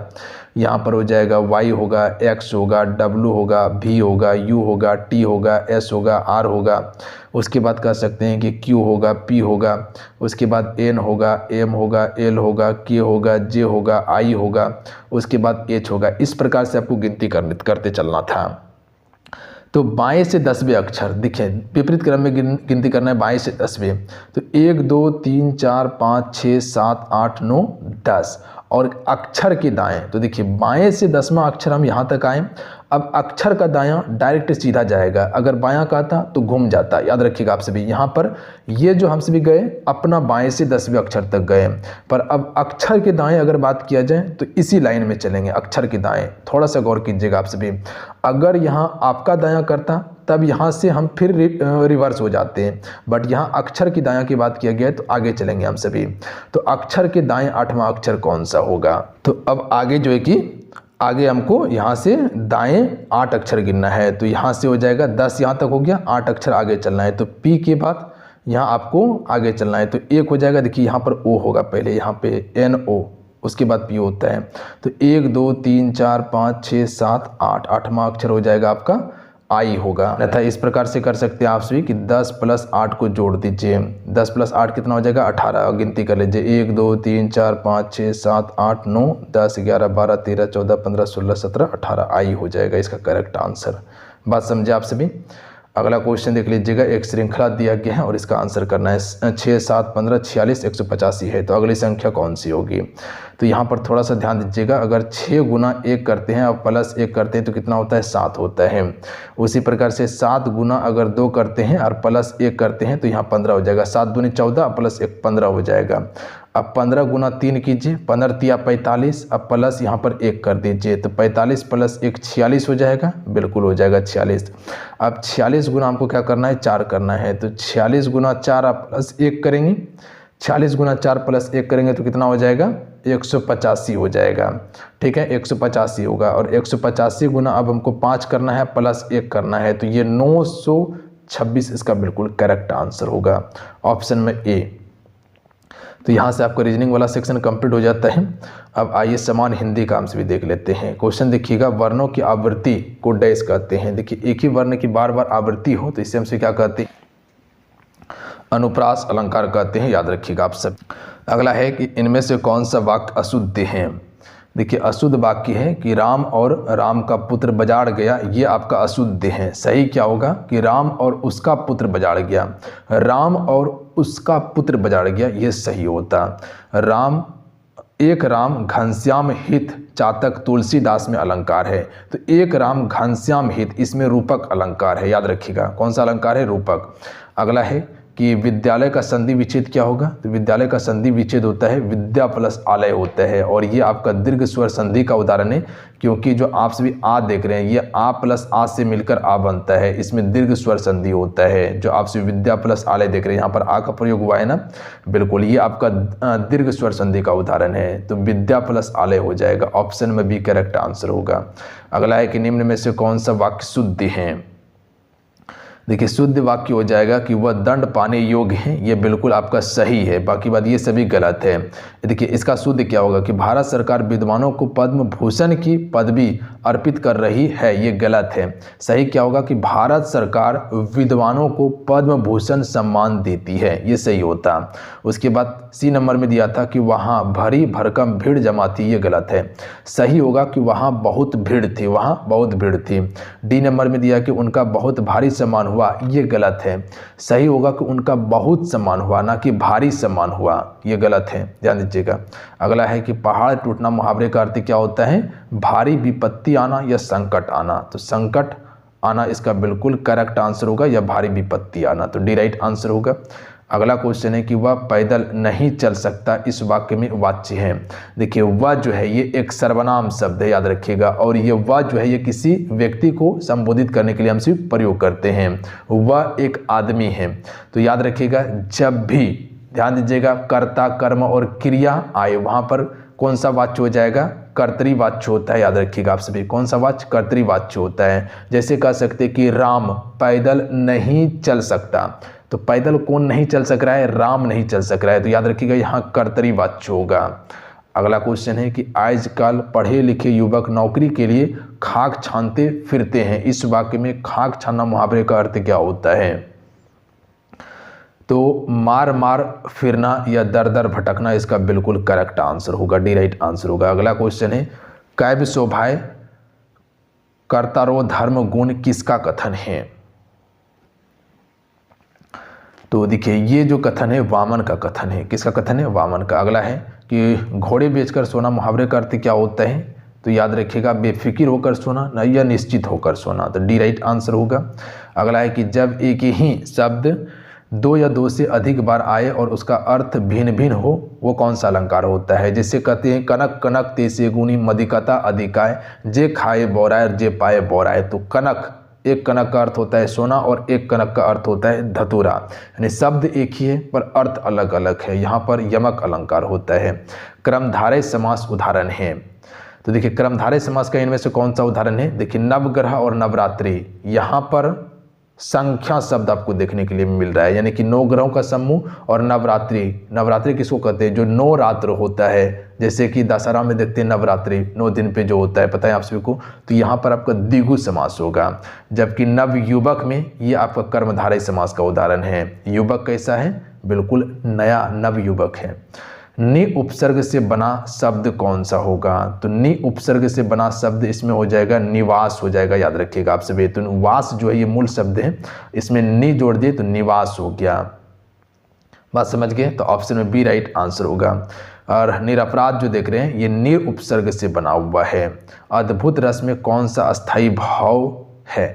यहाँ पर हो जाएगा वाई होगा, एक्स होगा, डब्लू होगा, भी होगा, यू होगा, टी होगा, एस होगा, आर होगा। उसके बाद कह सकते हैं कि क्यू होगा, पी होगा, उसके बाद एन होगा, एम होगा, एल होगा, के होगा, जे होगा, आई होगा, उसके बाद एच होगा। इस प्रकार से आपको गिनती करते चलना था। तो बाएं से 10वें अक्षर, देखिए विपरीत क्रम में गिनती करना है बाएं से 10वें। तो 1 2 3 4 5 6 7 8 9 10 और अक्षर के दाएं। तो देखिए बाएं से 10वां अक्षर हम यहाँ तक आए। अब अक्षर का दायां डायरेक्ट सीधा जाएगा, अगर बायां का था तो घूम जाता। याद रखिएगा आप सभी, यहाँ पर ये जो हम सभी गए अपना बाएं से 10वें अक्षर तक गए, पर अब अक्षर के दाएं अगर बात किया जाए तो इसी लाइन में चलेंगे। अक्षर के दाएं थोड़ा सा गौर कीजिएगा आप सभी, अगर यहाँ आपका दायां करता तब यहाँ से हम फिर रिवर्स हो जाते हैं, बट यहाँ अक्षर की दायां की बात किया गया है तो आगे चलेंगे हम सभी। तो अक्षर के दाएं 8वां अक्षर कौन सा होगा। तो अब आगे जो है कि आगे हमको यहाँ से दाएं 8 अक्षर गिनना है। तो यहाँ से हो जाएगा 10, यहाँ तक हो गया, 8 अक्षर आगे चलना है। तो पी के बाद यहाँ आपको आगे चलना है। तो एक हो जाएगा, देखिए यहाँ पर ओ होगा पहले, यहाँ पे एन ओ, उसके बाद पी होता है। तो 1 2 3 4 5 6 7 8, 8वां अक्षर हो जाएगा आपका आई होगा। अन्यथा इस प्रकार से कर सकते हैं आप सभी कि 10 + 8 को जोड़ दीजिए। 10 + 8 कितना हो जाएगा, 18। गिनती कर लीजिए, 1 2 3 4 5 6 7 8 9 10 11 12 13 14 15 16 17 18 आई हो जाएगा इसका करेक्ट आंसर। बात समझे आप सभी। अगला क्वेश्चन देख लीजिएगा, एक श्रृंखला दिया गया है और इसका आंसर करना है। 6 7 15 46 185 है, तो अगली संख्या कौन सी होगी। तो यहाँ पर थोड़ा सा ध्यान दीजिएगा, अगर 6 गुना 1 करते हैं और +1 करते हैं तो कितना होता है, 7 होता है। उसी प्रकार से 7 गुना अगर 2 करते हैं और +1 करते हैं तो यहाँ 15 हो जाएगा। 7 दूनी 14 +1 15 हो जाएगा। अब 15 गुना 3 कीजिए, 15 तिया 45, अब प्लस यहाँ पर 1 कर दीजिए तो 45 + 1 46 हो जाएगा, बिल्कुल हो जाएगा 46। अब 46 गुना हमको क्या करना है, 4 करना है। तो 46 गुना 4 आप +1 करेंगे, 46 गुना 4 +1 करेंगे तो कितना हो जाएगा, 185 हो जाएगा। ठीक है, 185 होगा। और 185 गुना अब हमको 5 करना है +1 करना है, तो ये 26 इसका बिल्कुल करेक्ट आंसर होगा, ऑप्शन में ए। तो यहाँ से आपका रीजनिंग वाला सेक्शन कंप्लीट हो जाता है। अब आइए समान हिंदी काम से भी देख लेते हैं। क्वेश्चन देखिएगा, वर्णों की आवृत्ति को डैश कहते हैं। देखिए एक ही वर्ण की बार बार आवृत्ति हो तो इसे हमसे क्या कहते हैं, अनुप्रास अलंकार कहते हैं, याद रखिएगा आप सब। अगला है कि इनमें से कौन सा वाक्य अशुद्ध है। देखिए अशुद्ध वाक्य है कि राम और राम का पुत्र बजाड़ गया, ये आपका अशुद्ध है। सही क्या होगा कि राम और उसका पुत्र बजाड़ गया, राम और उसका पुत्र बजाड़ गया, ये सही होता। राम एक राम घनश्याम हित चातक तुलसीदास में अलंकार है, तो एक राम घनश्याम हित इसमें रूपक अलंकार है, याद रखिएगा। कौन सा अलंकार है, रूपक। अगला है कि विद्यालय का संधि विच्छेद क्या होगा, तो विद्यालय का संधि विच्छेद होता है विद्या प्लस आलय होता है, और ये आपका दीर्घ स्वर संधि का उदाहरण है, क्योंकि जो आप सभी आ देख रहे हैं ये आ प्लस आ से मिलकर आ बनता है, इसमें दीर्घ स्वर संधि होता है। जो आप सभी विद्या प्लस आलय देख रहे हैं, यहाँ पर आ का प्रयोग हुआ है ना, बिल्कुल ये आपका दीर्घ स्वर संधि का उदाहरण है, तो विद्या प्लस आलय हो जाएगा, ऑप्शन में भी करेक्ट आंसर होगा। अगला है कि निम्न में से कौन सा वाक्य शुद्ध है। देखिए शुद्ध वाक्य हो जाएगा कि वह दंड पाने योग्य है, ये बिल्कुल आपका सही है, बाकी बात ये सभी गलत है। देखिए इसका शुद्ध क्या होगा कि भारत सरकार विद्वानों को पद्म भूषण की पदवी अर्पित कर रही है, ये गलत है। सही क्या होगा कि भारत सरकार विद्वानों को पद्म भूषण सम्मान देती है, ये सही होता। उसके बाद सी नंबर में दिया था कि वहाँ भरी भरकम भीड़ जमा थी, ये गलत है। सही होगा कि वहाँ बहुत भीड़ थी, वहाँ बहुत भीड़ थी। डी नंबर में दिया कि उनका बहुत भारी सम्मान हुआ, ये गलत है। सही होगा कि उनका बहुत सम्मान हुआ, ना कि भारी सम्मान हुआ, ये गलत है, ध्यान दीजिएगा। अगला है कि पहाड़ टूटना मुहावरे का अर्थ क्या होता है, भारी विपत्ति आना या संकट आना, तो संकट आना इसका बिल्कुल करेक्ट आंसर होगा, या भारी विपत्ति आना, तो डी राइट आंसर होगा। अगला क्वेश्चन है कि वह पैदल नहीं चल सकता, इस वाक्य में वाच्य है। देखिए वह जो है ये एक सर्वनाम शब्द है, याद रखिएगा, और ये वह जो है ये किसी व्यक्ति को संबोधित करने के लिए हम सिर्फ प्रयोग करते हैं। वह एक आदमी है, तो याद रखिएगा जब भी ध्यान दीजिएगा कर्ता कर्म और क्रिया आए वहाँ पर कौन सा वाच्य हो जाएगा, कर्तृवाच्य होता है, याद रखिएगा आप सभी। कौन सा वाच्य, कर्तृवाच्य होता है। जैसे कह सकते कि राम पैदल नहीं चल सकता, तो पैदल कौन नहीं चल सक रहा है, राम नहीं चल सक रहा है, तो याद रखिएगा यहाँ कर्तृवाच्य होगा। अगला क्वेश्चन है कि आजकल पढ़े लिखे युवक नौकरी के लिए खाक छानते फिरते हैं, इस वाक्य में खाक छानना मुहावरे का अर्थ क्या होता है, तो मार मार फिरना या दर दर भटकना इसका बिल्कुल करेक्ट आंसर होगा, डी राइट आंसर होगा। अगला क्वेश्चन है कैव शोभाय कर्तारो धर्म गुण किसका कथन है, तो देखिए ये जो कथन है वामन का कथन है। किसका कथन है, वामन का। अगला है कि घोड़े बेचकर सोना मुहावरे का अर्थ क्या होता है, तो याद रखिएगा बेफिक्र होकर सोना न या निश्चित होकर सोना, तो डी राइट आंसर होगा। अगला है कि जब एक ही शब्द दो या दो से अधिक बार आए और उसका अर्थ भिन्न भिन्न हो, वो कौन सा अलंकार होता है। जैसे कहते हैं कनक कनक तेसे गुणी मदिकता अधिकाय, जे खाए बोराय जे पाए बोराय, तो कनक एक कनक का अर्थ होता है सोना और एक कनक का अर्थ होता है धतूरा, यानी शब्द एक ही है पर अर्थ अलग अलग है। यहाँ पर यमक अलंकार होता है। क्रमधारय समास उदाहरण है, तो देखिए क्रमधारय समास का इनमें से कौन सा उदाहरण है, देखिए नवग्रह और नवरात्रि, यहाँ पर संख्या शब्द आपको देखने के लिए मिल रहा है, यानी कि 9 ग्रहों का समूह, और नवरात्रि, नवरात्रि किसको कहते हैं, जो 9 रात्र होता है, जैसे कि दशहरा में देखते हैं नवरात्रि 9 दिन पे जो होता है, पता है आप सभी को, तो यहाँ पर आपका द्विगु समास होगा। जबकि नवयुवक में ये आपका कर्मधारय समास का उदाहरण है। युवक कैसा है, बिल्कुल नया नवयुवक है। नि उपसर्ग से बना शब्द कौन सा होगा, तो नि उपसर्ग से बना शब्द इसमें हो जाएगा निवास हो जाएगा, याद रखिएगा आप सभी। तो वास जो है ये मूल शब्द है, इसमें नि जोड़ दिए तो निवास हो गया। बात समझ गए, तो ऑप्शन में बी राइट आंसर होगा। और निरपराध जो देख रहे हैं ये निर उपसर्ग से बना हुआ है। अद्भुत रस में कौन सा अस्थाई भाव है,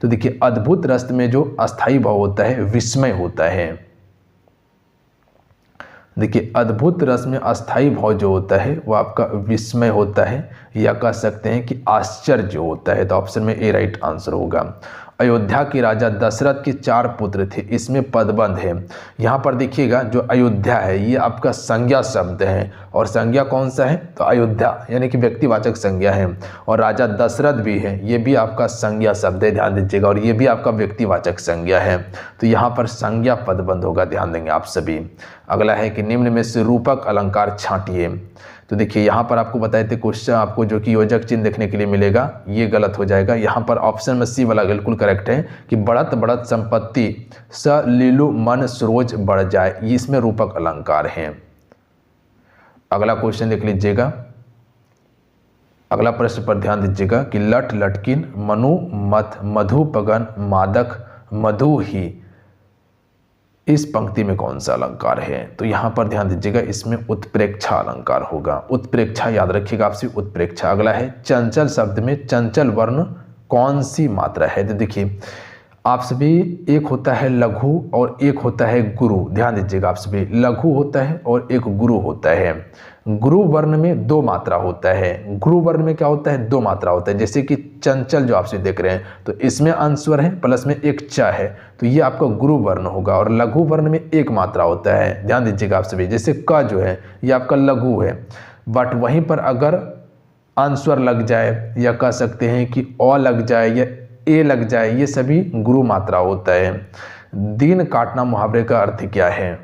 तो देखिए अद्भुत रस में जो अस्थाई भाव होता है विस्मय होता है। देखिए अद्भुत रस में अस्थाई भाव जो होता है वो आपका विस्मय होता है, या कह सकते हैं कि आश्चर्य होता है, तो ऑप्शन में ए राइट आंसर होगा। अयोध्या के राजा दशरथ के 4 पुत्र थे, इसमें पदबंध है। यहाँ पर देखिएगा जो अयोध्या है ये आपका संज्ञा शब्द है, और संज्ञा कौन सा है, तो अयोध्या यानी कि व्यक्तिवाचक संज्ञा है। और राजा दशरथ भी है, ये भी आपका संज्ञा शब्द है, ध्यान दीजिएगा, और ये भी आपका व्यक्तिवाचक संज्ञा है। तो यहाँ पर संज्ञा पदबंध होगा, ध्यान देंगे आप सभी। अगला है कि निम्न में से रूपक अलंकार छांटिए। तो देखिए यहाँ पर आपको बताए थे क्वेश्चन, आपको जो कि योजक चिन्ह देखने के लिए मिलेगा, ये गलत हो जाएगा। यहाँ पर ऑप्शन में सी वाला बिल्कुल करेक्ट है कि बढ़त बढ़त संपत्ति स लीलु मन सरोज बढ़ जाए, ये इसमें रूपक अलंकार है। अगला क्वेश्चन देख लीजिएगा, अगला प्रश्न पर ध्यान दीजिएगा कि लट लटकिन मनु मथ मधु पगन मादक मधु ही, इस पंक्ति में कौन सा अलंकार है। तो यहाँ पर ध्यान दीजिएगा, इसमें उत्प्रेक्षा अलंकार होगा। उत्प्रेक्षा याद रखिएगा आपसे, उत्प्रेक्षा। अगला है चंचल शब्द में चंचल वर्ण कौन सी मात्रा है। तो देखिए आप सभी, एक होता है लघु और एक होता है गुरु, ध्यान दीजिएगा आप सभी। लघु होता है और एक गुरु होता है। गुरु वर्ण में 2 मात्रा होता है, गुरु वर्ण में क्या होता है, 2 मात्रा होता है। जैसे कि चंचल जो आपसे देख रहे हैं, तो इसमें अंस्वर है प्लस में एक च है, तो ये आपका गुरु वर्ण होगा। और लघु वर्ण में 1 मात्रा होता है, ध्यान दीजिएगा आप सभी। जैसे क जो है ये आपका लघु है, बट वहीं पर अगर अंस्वर लग जाए या कह सकते हैं कि अ लग जाए या ए लग जाए, ये सभी गुरु मात्रा होता है। दिन काटना मुहावरे का अर्थ क्या है।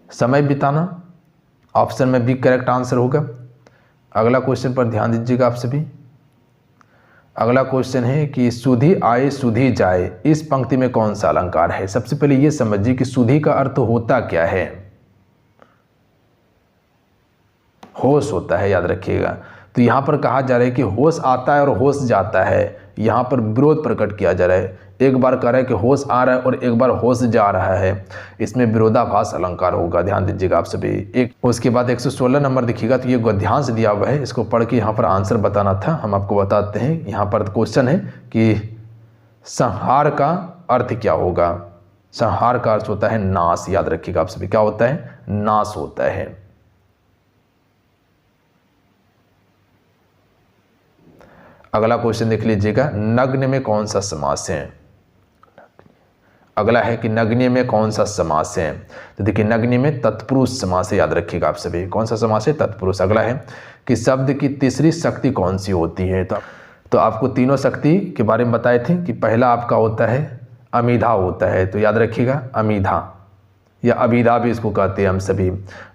समय बिताना, ऑप्शन में बी करेक्ट आंसर होगा। अगला क्वेश्चन पर ध्यान दीजिएगा आप सभी। अगला क्वेश्चन है कि सुधी आए सुधी जाए, इस पंक्ति में कौन सा अलंकार है। सबसे पहले ये समझिए कि सुधी का अर्थ होता क्या है। होश होता है, याद रखिएगा। तो यहाँ पर कहा जा रहा है कि होश आता है और होश जाता है, यहाँ पर विरोध प्रकट किया जा रहा है। एक बार कह रहा है कि होश आ रहा है और एक बार होश जा रहा है, इसमें विरोधाभास अलंकार होगा, ध्यान दीजिएगा आप सभी। एक उसके बाद 116 नंबर दिखेगा, तो ये गद्यांश दिया हुआ है, इसको पढ़ के यहाँ पर आंसर बताना था, हम आपको बताते हैं। यहाँ पर क्वेश्चन है कि संहार का अर्थ क्या होगा। संहार का अर्थ होता है नाश, याद रखिएगा आप सभी। क्या होता है, नाश होता है। अगला क्वेश्चन देख लीजिएगा, नग्न में कौन सा समास है। अगला है कि नग्न में कौन सा समास है। तो देखिए नग्न में तत्पुरुष समास है, याद रखिएगा आप सभी। कौन सा समास है, तत्पुरुष। अगला है कि शब्द की तीसरी शक्ति कौन सी होती है। तो आपको तीनों शक्ति के बारे में बताए थे कि पहला आपका होता है अमीधा होता है, तो याद रखिएगा अमीधा या अभिधा भी इसको कहते हैं हम सभी।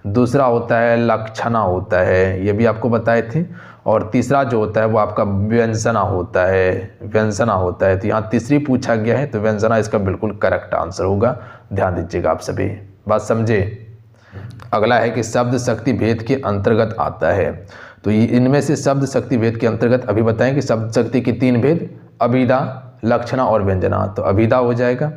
दूसरा होता है लक्षणा होता है, ये भी आपको बताए थे। और तीसरा जो होता है वो आपका व्यंजना होता है, व्यंजना होता है। तो यहाँ तीसरी पूछा गया है, तो व्यंजना इसका बिल्कुल करेक्ट आंसर होगा, ध्यान दीजिएगा आप सभी। बात समझे। अगला है कि शब्द शक्ति भेद के अंतर्गत आता है। तो ये इनमें से शब्द शक्ति भेद के अंतर्गत अभी बताएं कि शब्द शक्ति की 3 भेद, अभिधा, लक्षणा और व्यंजना। तो अभिधा हो जाएगा।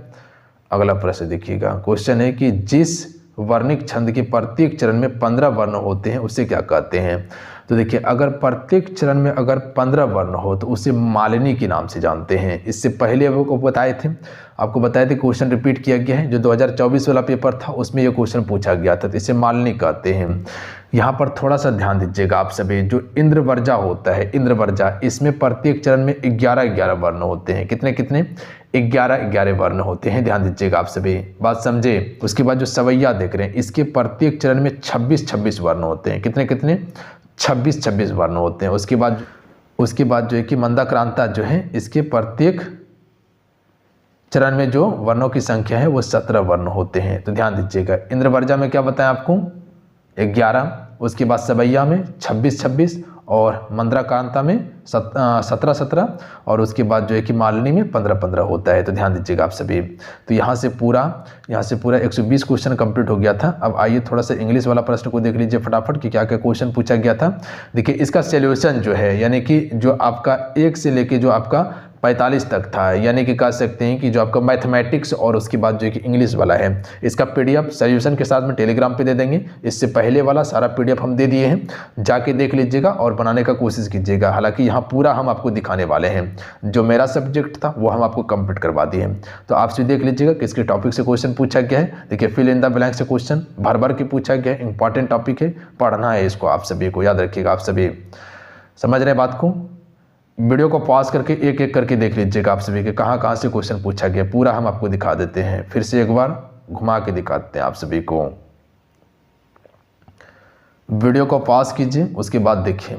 अगला प्रश्न देखिएगा, क्वेश्चन है कि जिस वर्णिक छंद के प्रत्येक चरण में 15 वर्ण होते हैं उसे क्या कहते हैं। तो देखिए अगर प्रत्येक चरण में अगर 15 वर्ण हो तो उसे मालिनी के नाम से जानते हैं। इससे पहले आपको बताए थे, क्वेश्चन रिपीट किया गया है। जो 2024 वाला पेपर था उसमें ये क्वेश्चन पूछा गया था, तो इसे मालिनी कहते हैं। यहाँ पर थोड़ा सा ध्यान दीजिएगा आप सभी। जो इंद्रवर्जा होता है, इंद्रवर्जा, इसमें प्रत्येक चरण में 11 वर्ण होते हैं। कितने 11 वर्ण होते हैं, ध्यान दीजिएगा आप सभी। बात समझे। उसके बाद जो सवैया देख रहे हैं, इसके प्रत्येक चरण में 26 वर्ण होते हैं। कितने 26 वर्ण होते हैं। उसके बाद जो है कि मंदाक्रांता जो है, इसके प्रत्येक चरण में जो वर्णों की संख्या है वो 17 वर्ण होते हैं। तो ध्यान दीजिएगा। इंद्रवर्जा में क्या बताएं आपको, 11। उसके बाद सवैया में 26 और मंदाक्रांता में 17 और उसके बाद जो है कि मालिनी में 15 होता है। तो ध्यान दीजिएगा आप सभी। तो यहाँ से पूरा 120 क्वेश्चन कंप्लीट हो गया था। अब आइए थोड़ा सा इंग्लिश वाला प्रश्न को देख लीजिए फटाफट कि क्या क्या क्वेश्चन पूछा गया था। देखिए इसका सॉल्यूशन जो है, यानी कि जो आपका 1 से लेके जो आपका 45 तक था, यानी कि कह सकते हैं कि जो आपका मैथमेटिक्स और उसके बाद जो कि इंग्लिश वाला है, इसका PDF सॉल्यूशन के साथ में टेलीग्राम पे दे देंगे। इससे पहले वाला सारा PDF हम दे दिए हैं, जाके देख लीजिएगा और बनाने का कोशिश कीजिएगा। हालांकि यहाँ पूरा हम आपको दिखाने वाले हैं। जो मेरा सब्जेक्ट था वो हम आपको कंप्लीट करवा दिए हैं। तो आपसे देख लीजिएगा किसके टॉपिक से क्वेश्चन पूछा गया है। देखिए फिल इन द ब्लैंक से क्वेश्चन भर के पूछा गया है। इंपॉर्टेंट टॉपिक है, पढ़ना है इसको आप सभी को, याद रखिएगा आप सभी। समझ रहे बात को। वीडियो को पॉज करके एक एक करके देख लीजिएगा आप सभी के कहाँ कहाँ से क्वेश्चन पूछा गया, पूरा हम आपको दिखा देते हैं। फिर से एक बार घुमा के दिखाते हैं आप सभी को। वीडियो को पॉज कीजिए, उसके बाद देखिए।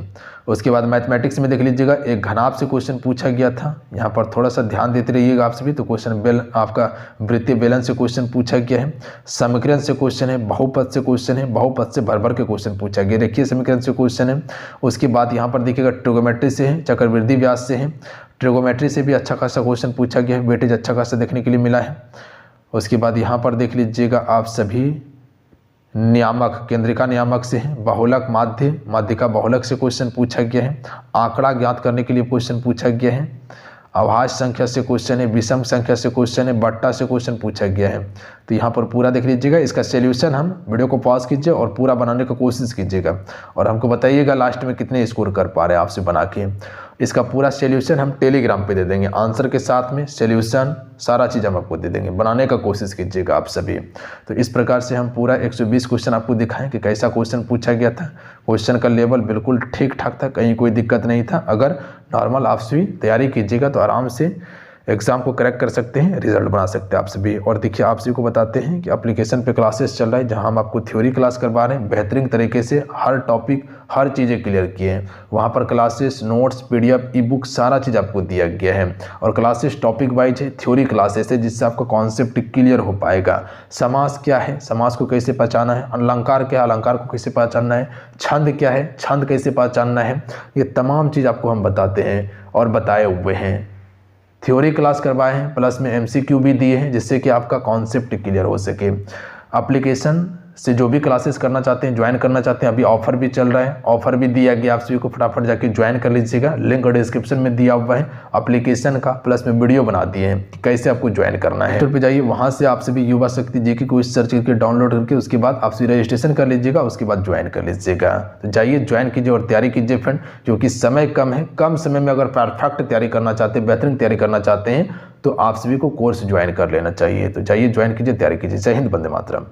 उसके बाद मैथमेटिक्स में देख लीजिएगा, एक घनाभ से क्वेश्चन पूछा गया था। यहाँ पर थोड़ा सा ध्यान देते रहिएगा आप सभी। तो क्वेश्चन आपका वृत्तीय बेलन से क्वेश्चन पूछा गया है, समीकरण से क्वेश्चन है, बहुपद से क्वेश्चन है, बहुपद से भर भर के क्वेश्चन पूछा गया। देखिए समीकरण से क्वेश्चन है। उसके बाद यहाँ पर देखिएगा ट्रिगोमेट्री से है, चक्रवृद्धि व्यास से है। ट्रिगोमेट्री से भी अच्छा खासा क्वेश्चन पूछा गया है, वेटेज अच्छा खासा देखने के लिए मिला है। उसके बाद यहाँ पर देख लीजिएगा आप सभी नियामक, केंद्रिका नियामक से है, बहुलक माध्य, माध्यिका बहुलक से क्वेश्चन पूछा गया है। आंकड़ा ज्ञात करने के लिए क्वेश्चन पूछा गया है। अभाज्य संख्या से क्वेश्चन है, विषम संख्या से क्वेश्चन है, बट्टा से क्वेश्चन पूछा गया है। तो यहाँ पर पूरा देख लीजिएगा। इसका सॉल्यूशन हम वीडियो को पॉज कीजिए और पूरा बनाने की कोशिश कीजिएगा और हमको बताइएगा लास्ट में कितने स्कोर कर पा रहे हैं आपसे बना के। इसका पूरा सॉल्यूशन हम टेलीग्राम पे दे देंगे, आंसर के साथ में सॉल्यूशन सारा चीज़ हम आपको दे देंगे। बनाने का कोशिश कीजिएगा आप सभी। तो इस प्रकार से हम पूरा 120 क्वेश्चन आपको दिखाएं कि कैसा क्वेश्चन पूछा गया था। क्वेश्चन का लेवल बिल्कुल ठीक ठाक था, कहीं कोई दिक्कत नहीं था। अगर नॉर्मल आप सभी तैयारी कीजिएगा तो आराम से एग्ज़ाम को क्रैक कर सकते हैं, रिजल्ट बना सकते हैं आप सभी। और देखिए आप सभी को बताते हैं कि एप्लीकेशन पे क्लासेस चल रहा है, जहां हम आपको थ्योरी क्लास करवा रहे हैं। बेहतरीन तरीके से हर टॉपिक, हर चीज़ें क्लियर किए हैं। वहां पर क्लासेस, नोट्स, PDF, ई बुक सारा चीज़ आपको दिया गया है। और क्लासेस टॉपिक वाइज है, थ्योरी क्लासेस है, जिससे आपका कॉन्सेप्ट क्लियर हो पाएगा। समास क्या है, समास को कैसे पहचाना है, अलंकार क्या है, अलंकार को कैसे पहचानना है, छंद क्या है, छंद कैसे पहचानना है, ये तमाम चीज़ आपको हम बताते हैं और बताए हुए हैं। थ्योरी क्लास करवाए हैं, प्लस में MCQ भी दिए हैं, जिससे कि आपका कॉन्सेप्ट क्लियर हो सके। एप्लीकेशन से जो भी क्लासेस करना चाहते हैं, ज्वाइन करना चाहते हैं, अभी ऑफर भी चल रहा है, ऑफर भी दिया गया। आप सभी को फटाफट जाके ज्वाइन कर लीजिएगा, लिंक डिस्क्रिप्शन में दिया हुआ है एप्लीकेशन का, प्लस में वीडियो बना दिए हैं कि कैसे आपको ज्वाइन करना है। पे जाइए, वहाँ से आप सभी युवा शक्ति GK को सर्च करके डाउनलोड करके उसके बाद आप सभी रजिस्ट्रेशन कर लीजिएगा, उसके बाद ज्वाइन कर लीजिएगा। तो जाइए ज्वाइन कीजिए और तैयारी कीजिए फ्रेंड, क्योंकि समय कम है। कम समय में अगर परफेक्ट तैयारी करना चाहते हैं, बेहतरीन तैयारी करना चाहते हैं, तो आप सभी को कोर्स ज्वाइन कर लेना चाहिए। तो जाइए ज्वाइन कीजिए, तैयारी कीजिए। जय हिंद, वंदे मातरम।